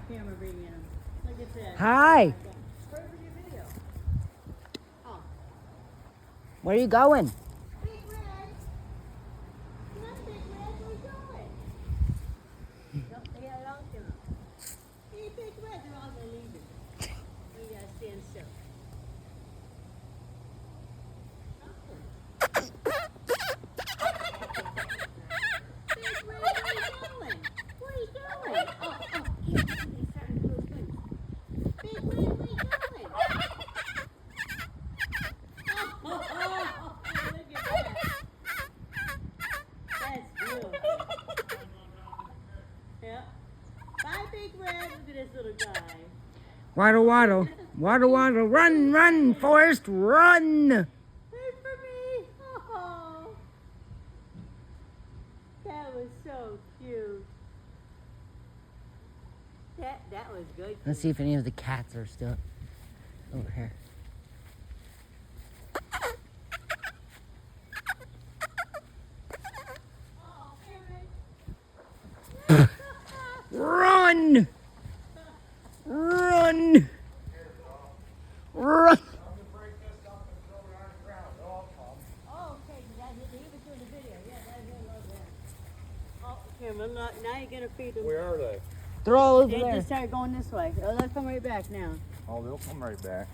the camera bringing him. Look at that. Hi. Where was your video? Oh. Where are you going? Big Red. Come on, Big Red. Where you going? Nope, they got it all down. Hey, Big Red. They're all going to leave it. We got to stand still. Waddle, waddle. Waddle, waddle. Run, run, Forrest, run. Wait for me. Oh, that was so cute. That was good. Let's see if any of the cats are still over here. Run! Run! Run! Oh, okay. He was doing the video. Yeah, I love that. Oh, Cameron, now you're going to feed them. Where are they? They're all over They there. just started going this way. Oh, they'll come right back now. Oh, they'll come right back.